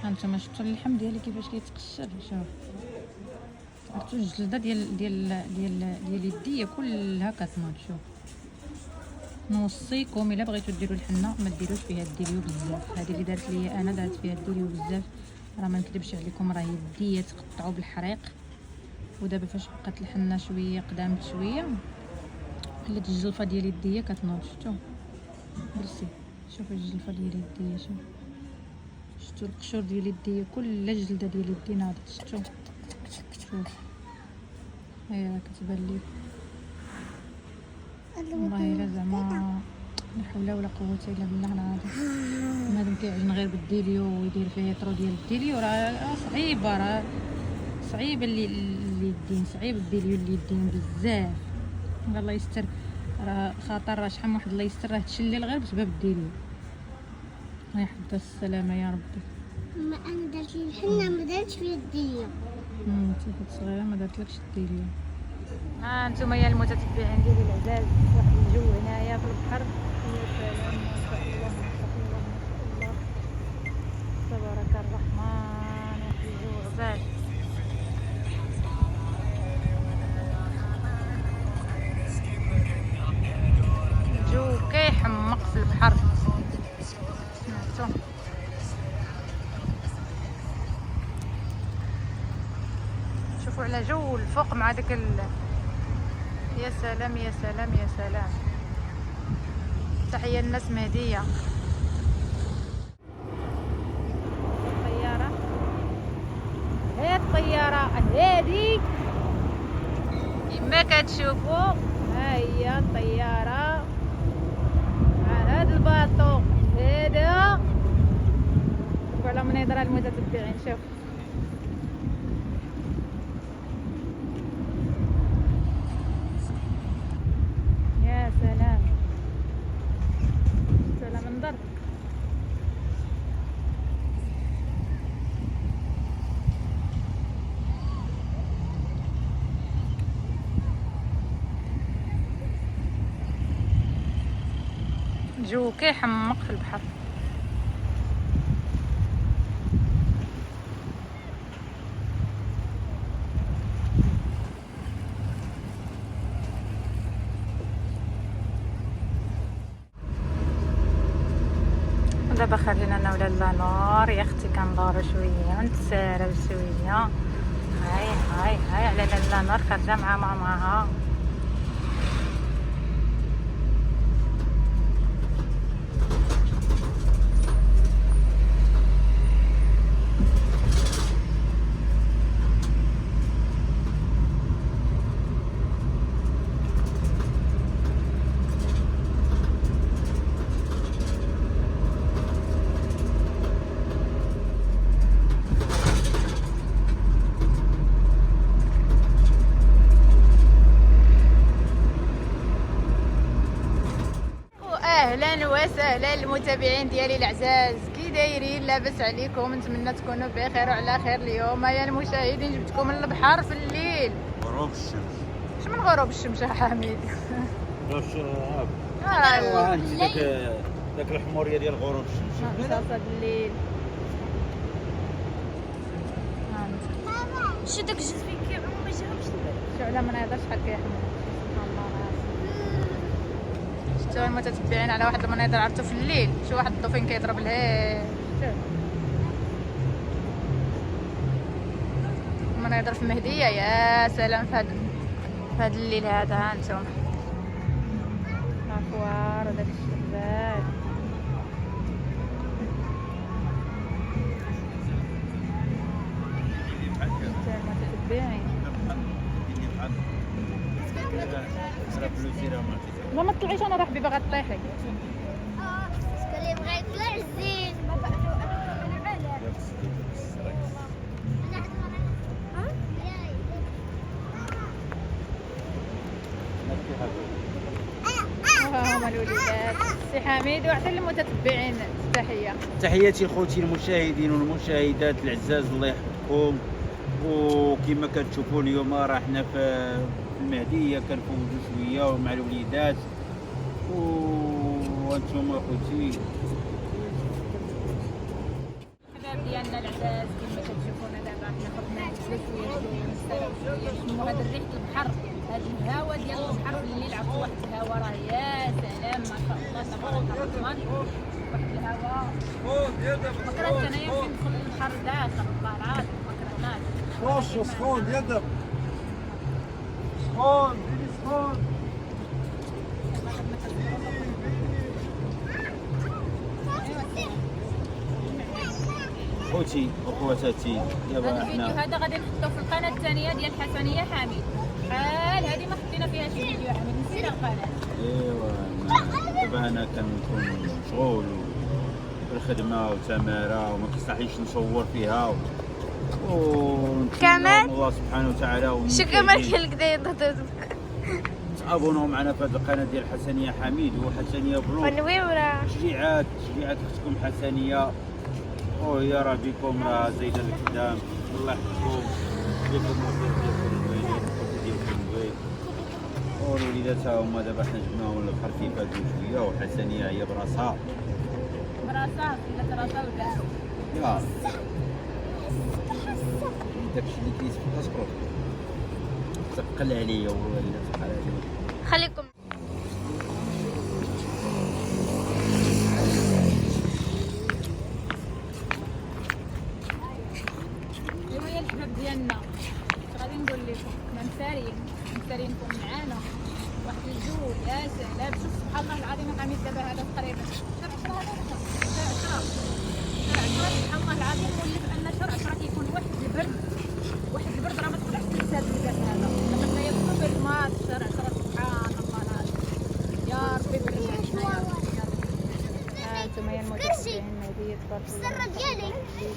هانتوما شفتوا اللحم ديالي كيفاش كيتقشر. شوف عرفتوا الجلده ديال يديا كلها كتنوض. شوف نوصيكم الا بغيتو ديروا الحنه ما ديروش فيها الديريو بزاف. هذه اللي دارت ليا انا، دارت فيها الديريو بزاف، راه ما نكذبش عليكم، راه يديا تقطعوا بالحريق. ودابا فاش بقات الحنه شويه قدامت شويه خليت الجلفه ديال يديا كتنوض. شفتوا برسي، شوفوا الجلفه ديال يديا، شفتوا القشور ديال يديا كل الجلده ديال يدي ناضت. شفتوا شوف هي كتبان لي والله الا زعما لا حول ولا قوه الا بالله العظيم. بنادم كيعجن غير بالديليو ويدير فيه طرو ديال الديليو، راه صعيبه، راه صعيبه اللي يدين، صعيب الديليو اللي يدين بزاف. الله يستر، راه خاطر راه شحال من واحد الله يستر راه تشلل غير بسبب الديليو. الله يحفظها السلامه يا ربي. ما انا درت لي الحنه ما درتش فيها الدنيا. انت كنت صغيره ما درتلكش الديليو. ها انتم يا المتتبعين ديالي العزاز، واحد الجو هنايا في البحر. يا سلام ما شاء الله ما شاء الله ما شاء الله تبارك الرحمن. واحد الجو غزال. الجو كيحمق في البحر. سمعتوا شوفوا على جو الفوق مع داك يا سلام يا سلام يا سلام. تحية الناس مهدية. الطيارة هي الطيارة هادي كما كتشوفوا، ها هي الطيارة مع هاد الباطو هذا. شوفوا على مناظرة المتتبعين. شوف يا سلام، سلام منظر. الجو كيحمق في البحر. دابا خرجنا انا ولا لانور يا اختي، كندورو شويه نتسارى شويه. هاي على لانور خارجه مع ماماها. اهلا وسهلا المتابعين ديالي العزاز، كي دايرين؟ لاباس عليكم؟ نتمنى تكونوا بخير وعلى خير. اليوم يا المشاهدين جبتكم من البحر في الليل. غروب الشمس. اش من غروب الشمس يا حميد؟ الشراب. داك الحموريه ديال غروب الشمس. صافا الليل. شو داك الجزء فين كيعوم ما جاوبش. شو على مناظر شحال كيحمل. سبحان الله. شفتوا المتتبعين على واحد المناظر عرفتوا في الليل، شي واحد الدوفين كيضرب الهي. المناظر في مهديه يا سلام في هذا الليل هذا. ها انتم اكوار وداك الشباب. المتتبعين لا ما تطلعيش، انا راه حبيبه غطيحي. اللي بغا يطلع الزين ما بعدو انا كنعلم هما الوليدات. سي حميد وعطي المتتبعين التحيه. تحياتي لخوتي المشاهدين والمشاهدات العزاز، الله يحفظكم. وكما كتشوفوا اليوم راه حنا في المهديه كنفوزوا شويه مع الوليدات. وانتم اخوتي الحباب ديالنا العزاز كما كتشوفونا دابا حنا خرجنا نتسلى شويه نستريحو شويه نشمو هاد ريحه البحر، هاد الهوا ديال البحر في الليل. عرفتوا واحد الهوا راه يا سلام ما شاء الله تبارك الرحمن، واحد الهوا ما كرهتش انايا نمشي ندخل للبحر داخل والله العظيم ما كرهناش. خش سخون يدك سخون ديري سخون. خوتي وخواتاتي دابا هذا الفيديو حنا هذا غادي نحطوه في القناه الثانيه ديال حسنيه حميد. بحال هذه ما حطينا فيها شي فيديو يا حميد، نسينا القناه. ايوا دابا انا كنكون مشغول بالخدمه وتماره وما كيصحيش نصور فيها كمان؟ الله سبحانه وتعالى شو كمان كل كدا يضغط تابوناو معنا في هذه القناه ديال حسنيه حميد وحسنيه بلوغ. ونوي ورا تشجيعات اختكم حسنيه، ويا راه بكم راه زايده القدام. الله يحفظكم بكم وفيكم زوينين ديالكم زوين. والوليدات هما دابا حنا جبناهم للبحر كيفاتو شويه، وحسنيه هي براسها براسها ولا راسها ولا يا داكشي اللي كيسبق اصبر تقل عليا ولا تقل عليا. خليكم. ايوا يا الحباب ديالنا اش غادي نقول لكم، حنا مسارينكم معانا واحد الجو يا سلام. شوف سبحان الله العظيم الحميد دابا هذا تقريبا شهر 10 هذا سبحان الله العظيم. ولف ان شهر 10 كيكون واحد البرد راه ما تقدرش تنسى هذا اللباس هذا. دابا حنايا في الماط شهر 10 سبحان الله العظيم. يا ربي برد علينا يا ربي يا ربي. انتم يا المتابعين هذه تبارك الله. السرة ديالي الوزن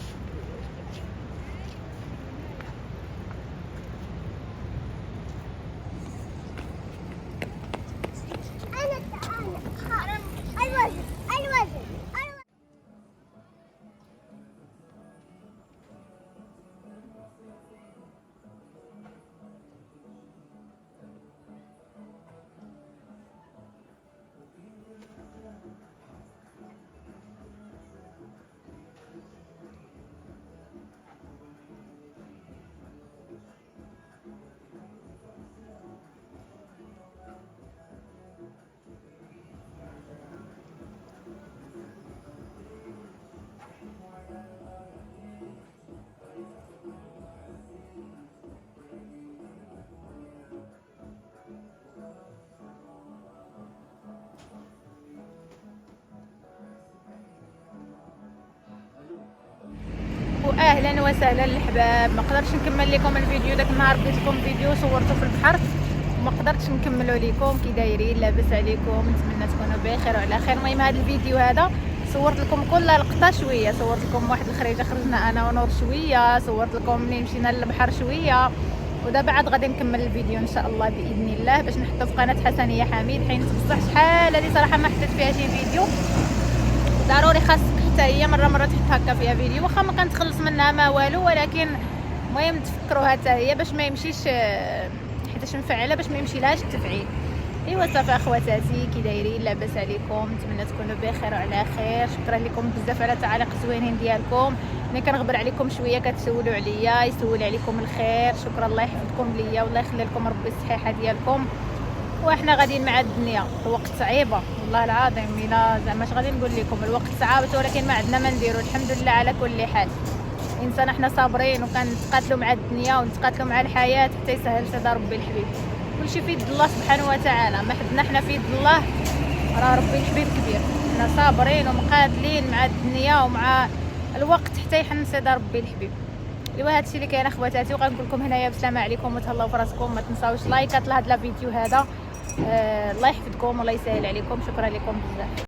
واهلا وسهلا الحباب. ما قدرتش نكمل لكم الفيديو داك النهار، بديت لكم فيديو صورته في البحر وما قدرتش نكملو لكم. كي دايرين لاباس عليكم؟ نتمنى تكونوا بخير وعلى خير. المهم هذا الفيديو هذا صورت لكم كل لقطه شويه، صورت لكم واحد الخريجه خرجنا انا ونور شويه، صورت لكم ملي مشينا للبحر شويه، ودابا عاد غادي نكمل الفيديو ان شاء الله باذن الله باش نحطو في قناه حسنيه حميد. حيت بصح شحال هذه صراحه ما حطيت فيها شي فيديو، ضروري خاصك حتى هي مره تحط هكا فيها فيديو، واخا ما كنتخلص منها ما والو، ولكن المهم تفكروها حتى هي باش ما يمشيش حيتاش مفعله باش ما يمشيلهاش التفعيل. ايوا صافي اخواتاتي كي دايرين؟ لاباس عليكم؟ نتمنى تكونوا بخير وعلى خير. شكرا لكم بزاف على التعاليق الزوينين ديالكم. ملي كنغبر عليكم شويه كتسولوا عليا، يسول عليكم الخير. شكرا، الله يحفظكم ليا والله يخلي لكم ربي الصحيحه ديالكم. وحنا غاديين مع الدنيا، الوقت صعيبه والله العظيم. الا زعما اش غادي نقول لكم، الوقت صعابت ولكن ما عندنا ما نديرو. الحمد لله على كل حال. انسان احنا صابرين وكنتقاتلوا مع الدنيا ونتقاتلوا مع الحياه حتى يسهل سيدي ربي الحبيب. كلشي في يد الله سبحانه وتعالى، ما حدنا حنا في يد الله. راه ربي الحبيب كبير، حنا صابرين ومقاتلين مع الدنيا ومع الوقت حتى يحن سيدي ربي الحبيب. ايوا هادشي اللي كاين اخواتاتي، وغنقول لكم هنايا بسلامه عليكم وتهلاو في راسكم. ما تنساوش لايكات لهاد الفيديو هذا. الله يحفظكم والله يسهل عليكم. شكرا لكم بزاف.